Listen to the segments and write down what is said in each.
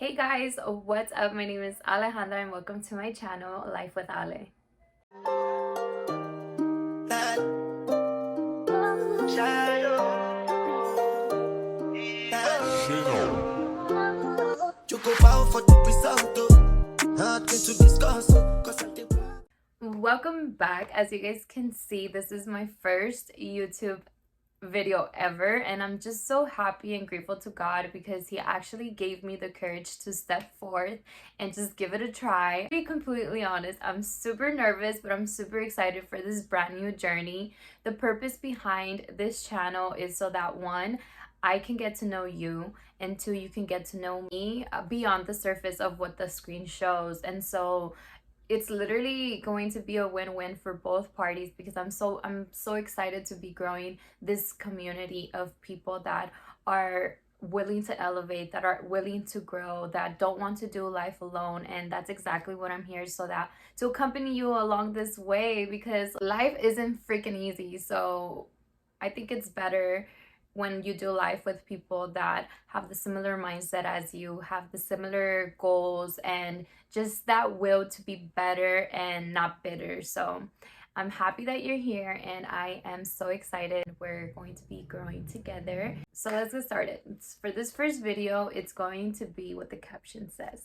Hey guys, what's up? My name is Alejandra and welcome to my channel, Life with Ale. Welcome back. As you guys can see, this is my first YouTube video ever, and I'm just so happy and grateful to God because he actually gave me the courage to step forth and just give it a try. To be completely honest, I'm super nervous, but I'm super excited for this brand new journey. The purpose behind this channel is so that one, I can get to know you, and two, you can get to know me beyond the surface of what the screen shows. And so it's literally going to be a win-win for both parties because I'm so excited to be growing this community of people that are willing to elevate, that are willing to grow, that don't want to do life alone. And that's exactly what I'm here so that to accompany you along this way, because life isn't freaking easy. So I think it's better when you do life with people that have the similar mindset as you, have the similar goals, and just that will to be better and not bitter. So I'm happy that you're here and I am so excited. We're going to be growing together. So let's get started. For this first video, it's going to be what the caption says.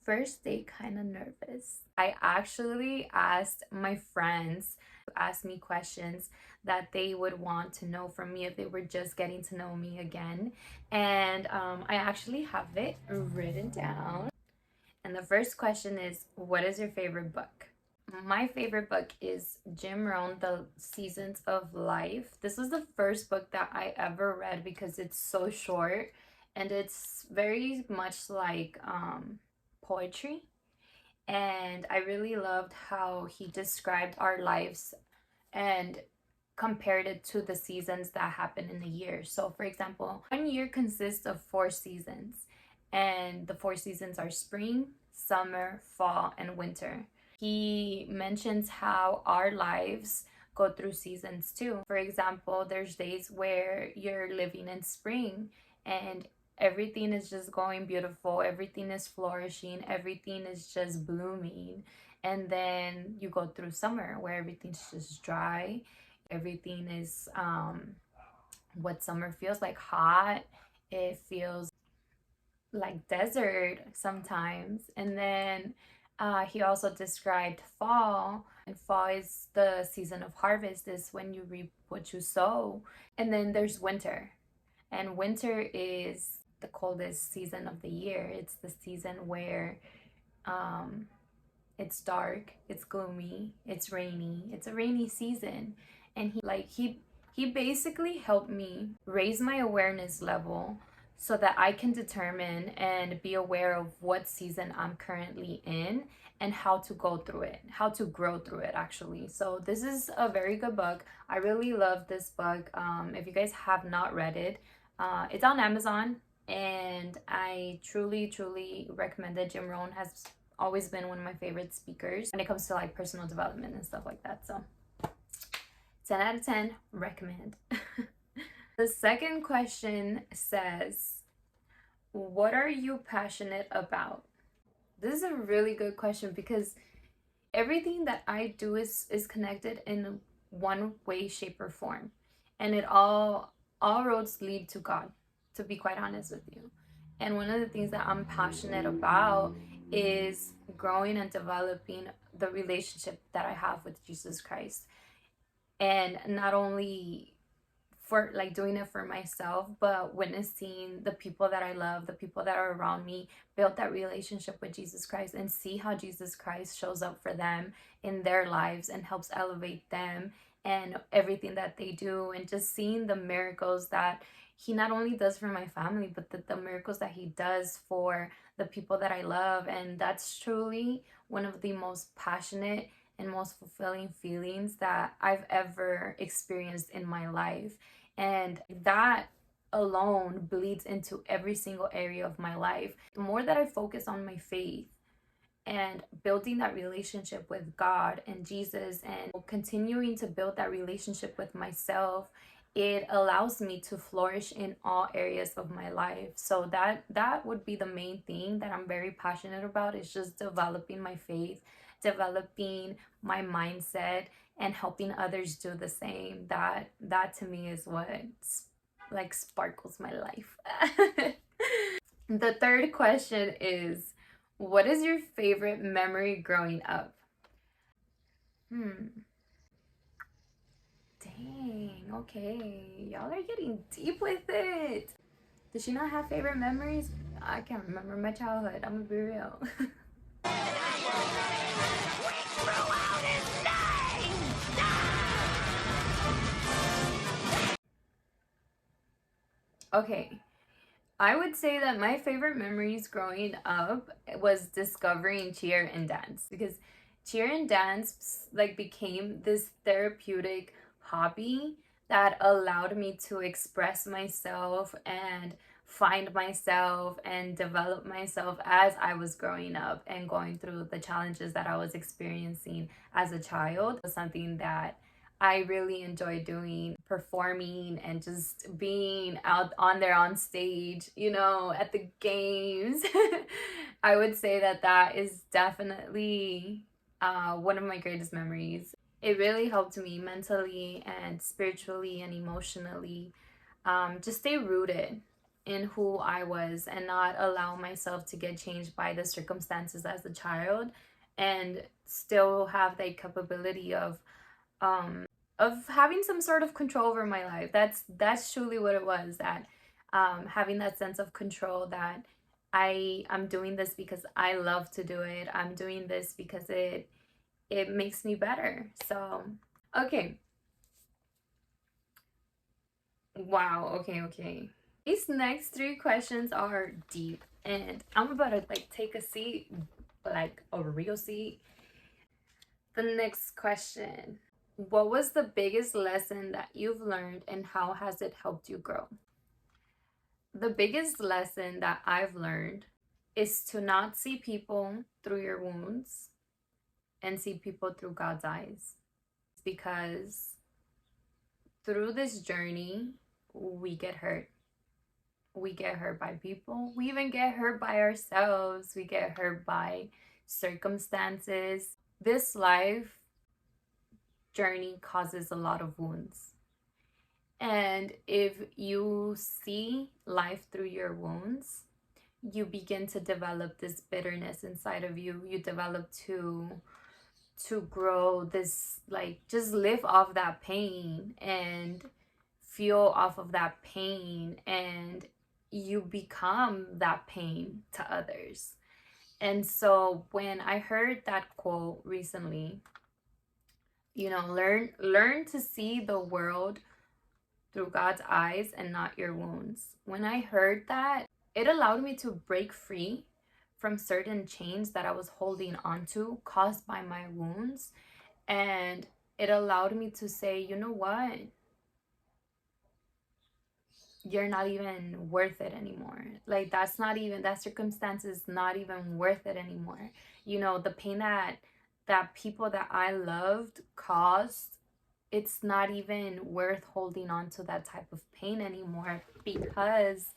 First day kind of nervous. I actually asked my friends to ask me questions that they would want to know from me if they were just getting to know me again. And I actually have it written down. And the first question is, what is your favorite book? My favorite book is Jim Rohn, The Seasons of Life. This was the first book that I ever read because it's so short and it's very much like poetry. And I really loved how he described our lives and compared it to the seasons that happen in a year. So, for example, one year consists of 4 seasons, and the 4 seasons are spring, summer, fall, and winter. He mentions how our lives go through seasons too. For example, there's days where you're living in spring and everything is just going beautiful, everything is flourishing, everything is just blooming. And then you go through summer where everything's just dry, everything is what summer feels like, hot. It feels like desert sometimes. And then he also described fall, and fall is the season of harvest, is when you reap what you sow. And then there's winter, and winter is the coldest season of the year. It's the season where um, it's dark, it's gloomy, it's rainy. It's a rainy season. And he basically helped me raise my awareness level so that I can determine and be aware of what season I'm currently in and how to go through it, how to grow through it actually. So this is a very good book. I really love this book. If you guys have not read it, it's on Amazon, and I truly recommend it. Jim Rohn has always been one of my favorite speakers when it comes to like personal development and stuff like that. So 10 out of 10, recommend. The second question says, what are you passionate about? This is a really good question because everything that I do is connected in one way, shape, or form. And it all roads lead to God, to be quite honest with you. And one of the things that I'm passionate about is growing and developing the relationship that I have with Jesus Christ. And not only for like doing it for myself, but witnessing the people that I love, the people that are around me, build that relationship with Jesus Christ and see how Jesus Christ shows up for them in their lives and helps elevate them and everything that they do, and just seeing the miracles that he not only does for my family, but the miracles that he does for the people that I love. And that's truly one of the most passionate and most fulfilling feelings that I've ever experienced in my life. And that alone bleeds into every single area of my life. The more that I focus on my faith and building that relationship with God and Jesus, and continuing to build that relationship with myself it allows me to flourish in all areas of my life. So that would be the main thing that I'm very passionate about, is just developing my faith, developing my mindset, and helping others do the same. That to me is what like sparkles my life. The third question is, what is your favorite memory growing up? Hmm. Dang, okay. Y'all are getting deep with it. Does she not have favorite memories? I can't remember my childhood. I'm gonna be real. Okay, I would say that my favorite memories growing up was discovering cheer and dance, because cheer and dance like became this therapeutic hobby that allowed me to express myself and find myself and develop myself as I was growing up and going through the challenges that I was experiencing as a child. It was something that I really enjoy doing, performing and just being out on there on stage, at the games. I would say that that is definitely one of my greatest memories. It really helped me mentally and spiritually and emotionally, just stay rooted in who I was and not allow myself to get changed by the circumstances as a child, and still have the capability of having some sort of control over my life. That's truly what it was, that having that sense of control, that I'm doing this because I love to do it. I'm doing this because it makes me better. So, okay. Wow, okay. These next three questions are deep, and I'm about to like take a seat, like a real seat. The next question: what was the biggest lesson that you've learned, and how has it helped you grow? The biggest lesson that I've learned is to not see people through your wounds and see people through God's eyes. Because through this journey, we get hurt. We get hurt by people. We even get hurt by ourselves. We get hurt by circumstances. This life journey causes a lot of wounds. And if you see life through your wounds, you begin to develop this bitterness inside of you. You develop to grow this, like, just live off that pain and feel off of that pain, and you become that pain to others. And so when I heard that quote recently, learn to see the world through God's eyes and not your wounds. When I heard that, it allowed me to break free from certain chains that I was holding onto caused by my wounds. And it allowed me to say, you know what? You're not even worth it anymore. Like, that circumstance is not even worth it anymore. The pain that people that I loved caused, it's not even worth holding on to that type of pain anymore, because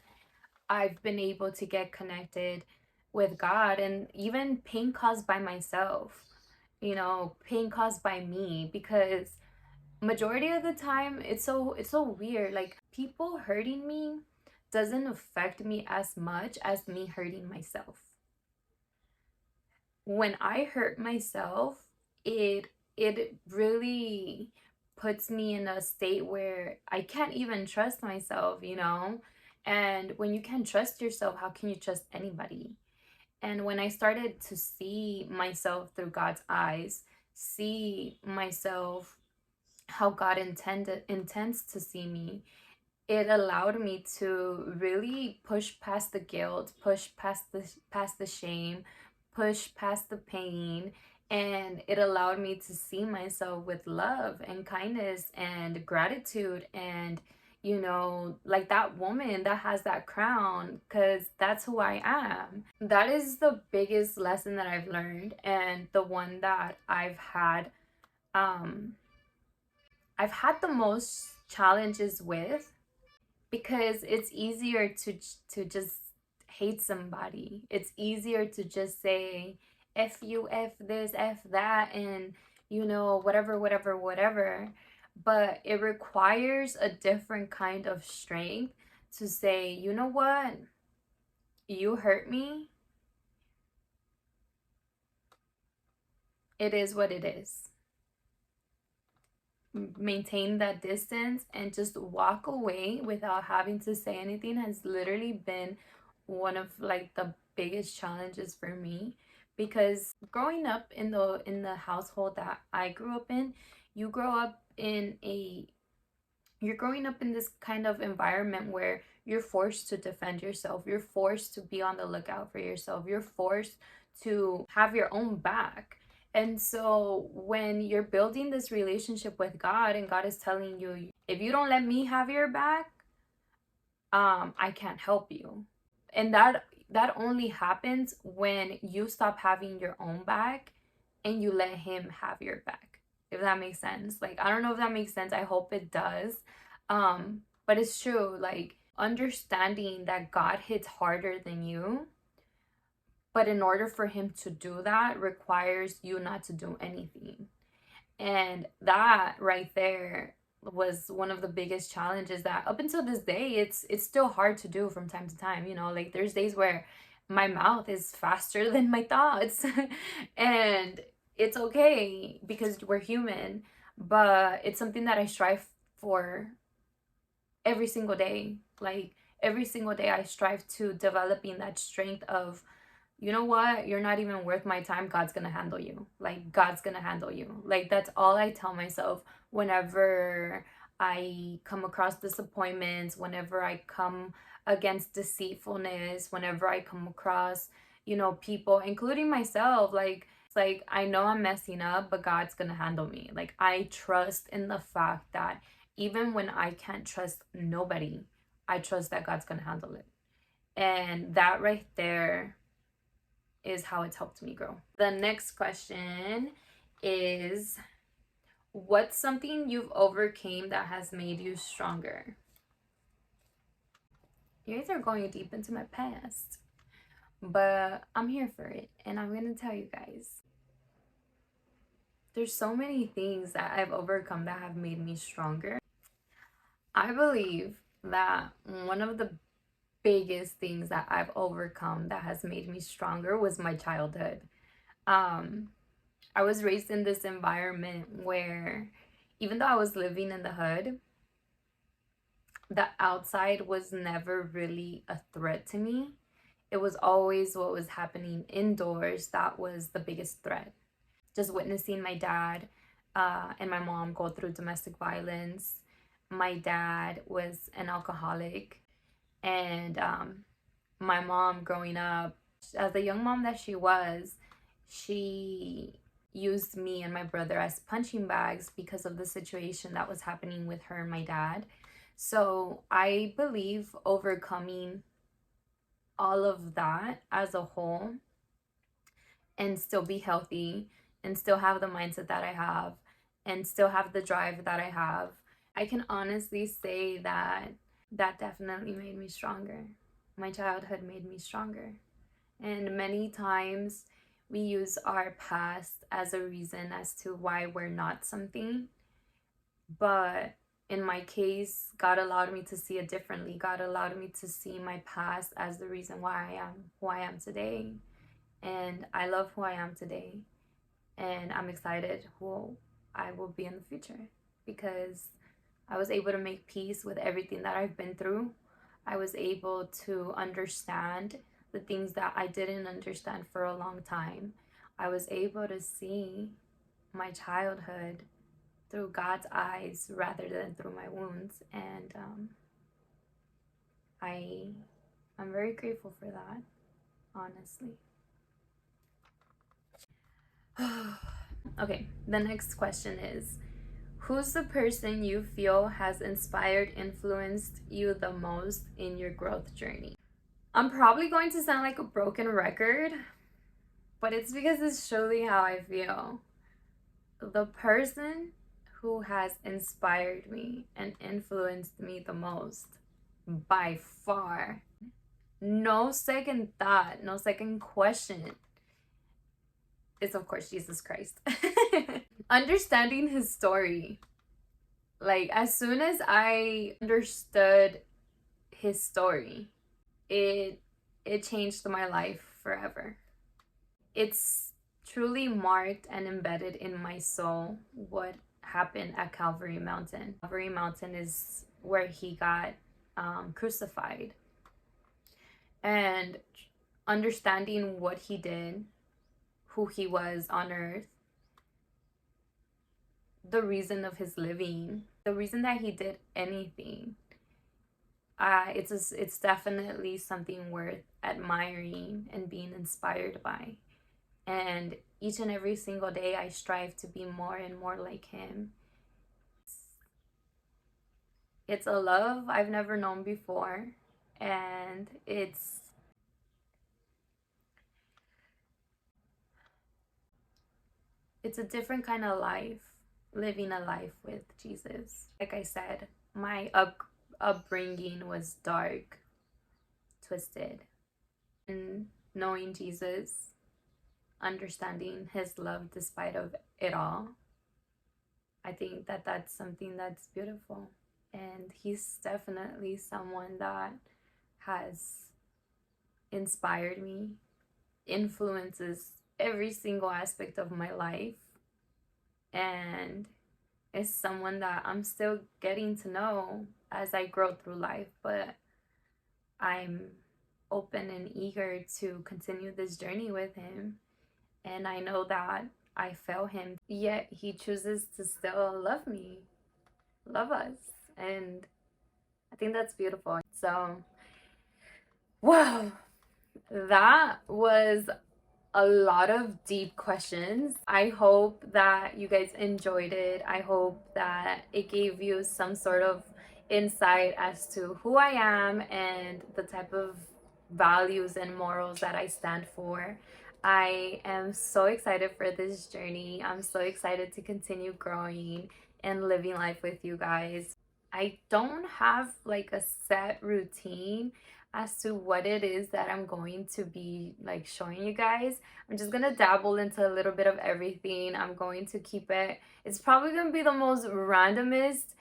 I've been able to get connected with God. And even pain caused by myself, pain caused by me, because majority of the time it's so weird, like, people hurting me doesn't affect me as much as me hurting myself. When I hurt myself, it really puts me in a state where I can't even trust myself. And when you can't trust yourself, how can you trust anybody? And when I started to see myself through God's eyes, see myself how God intends to see me, it allowed me to really push past the guilt, push past the shame, push past the pain, and it allowed me to see myself with love and kindness and gratitude, and like that woman that has that crown, because that's who I am. That is the biggest lesson that I've learned, and the one that I've had the most challenges with, because it's easier to just hate somebody. It's easier to just say F you, F this, F that, and whatever, whatever, whatever. But it requires a different kind of strength to say, you know what? You hurt me. It is what it is. Maintain that distance and just walk away without having to say anything has literally been one of like the biggest challenges for me, because growing up in the household that I grew up in, you grow up in a you're growing up in this kind of environment where you're forced to defend yourself, you're forced to be on the lookout for yourself, you're forced to have your own back. And so when you're building this relationship with God and God is telling you, if you don't let me have your back, I can't help you. And that only happens when you stop having your own back and you let him have your back. If that makes sense. Like, I don't know if that makes sense. I hope it does. But it's true. Like, understanding that God hits harder than you, but in order for him to do that requires you not to do anything. And that right there was one of the biggest challenges that up until this day it's still hard to do from time to time. Like there's days where my mouth is faster than my thoughts. And it's okay because we're human, but it's something that I strive for every single day. Like every single day I strive to developing that strength of, you know what, you're not even worth my time, God's gonna handle you. Like God's gonna handle you. Like that's all I tell myself whenever I come across disappointments, whenever I come against deceitfulness, whenever I come across people, including myself. Like it's like, I know I'm messing up, but God's gonna handle me. Like I trust in the fact that even when I can't trust nobody, I trust that God's gonna handle it. And that right there is how it's helped me grow. The next question is, what's something you've overcame that has made you stronger? You guys are going deep into my past, but I'm here for it, and I'm gonna tell you guys. There's so many things that I've overcome that have made me stronger. I believe that one of the biggest things that I've overcome that has made me stronger was my childhood. I was raised in this environment where even though I was living in the hood, the outside was never really a threat to me. It was always what was happening indoors that was the biggest threat. Just witnessing my dad and my mom go through domestic violence. My dad was an alcoholic. And my mom growing up, as the young mom that she was, she used me and my brother as punching bags because of the situation that was happening with her and my dad. So I believe overcoming all of that as a whole and still be healthy and still have the mindset that I have and still have the drive that I have, I can honestly say that definitely made me stronger. My childhood made me stronger. And many times we use our past as a reason as to why we're not something. But in my case, God allowed me to see it differently. God allowed me to see my past as the reason why I am who I am today. And I love who I am today. And I'm excited who I will be in the future, because I was able to make peace with everything that I've been through. I was able to understand the things that I didn't understand for a long time. I was able to see my childhood through God's eyes rather than through my wounds. And I'm very grateful for that, honestly. Okay, the next question is, who's the person you feel has inspired, influenced you the most in your growth journey? I'm probably going to sound like a broken record, but it's because it's truly how I feel. The person who has inspired me and influenced me the most by far, no second thought, no second question, is of course Jesus Christ. Understanding his story, like as soon as I understood his story, it changed my life forever. It's truly marked and embedded in my soul what happened at Calvary Mountain. Calvary Mountain is where he got crucified. And understanding what he did, who he was on earth, the reason of his living, the reason that he did anything, it's definitely something worth admiring and being inspired by. And each and every single day I strive to be more and more like him. It's a love I've never known before, and it's a different kind of life, living a life with Jesus. Like I said, my upbringing was dark, twisted, and knowing Jesus, understanding his love despite of it all, I think that that's something that's beautiful. And he's definitely someone that has inspired me, influences every single aspect of my life, and is someone that I'm still getting to know as I grow through life. But I'm open and eager to continue this journey with him. And I know that I fail him, yet he chooses to still love me, love us. And I think that's beautiful. So, wow, that was a lot of deep questions. I hope that you guys enjoyed it. I hope that it gave you some sort of insight as to who I am and the type of values and morals that I stand for. I am so excited for this journey. I'm so excited to continue growing and living life with you guys. I don't have like a set routine as to what it is that I'm going to be like showing you guys. I'm just gonna dabble into a little bit of everything. I'm going to keep it, it's probably gonna be the most randomest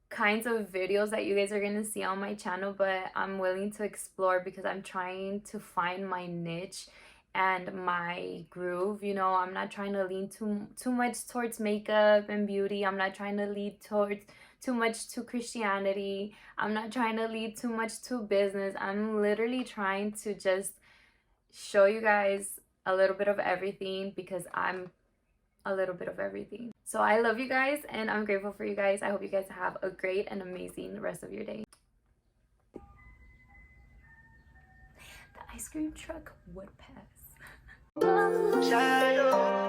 kinds of videos that you guys are gonna see on my channel, but I'm willing to explore because I'm trying to find my niche and my groove. You know, I'm not trying to lean too much towards makeup and beauty. I'm not trying to lead towards too much to Christianity. I'm not trying to lead too much to business. I'm literally trying to just show you guys a little bit of everything because I'm a little bit of everything. So I love you guys and I'm grateful for you guys. I hope you guys have a great and amazing rest of your day. The ice cream truck would pass. Shadow.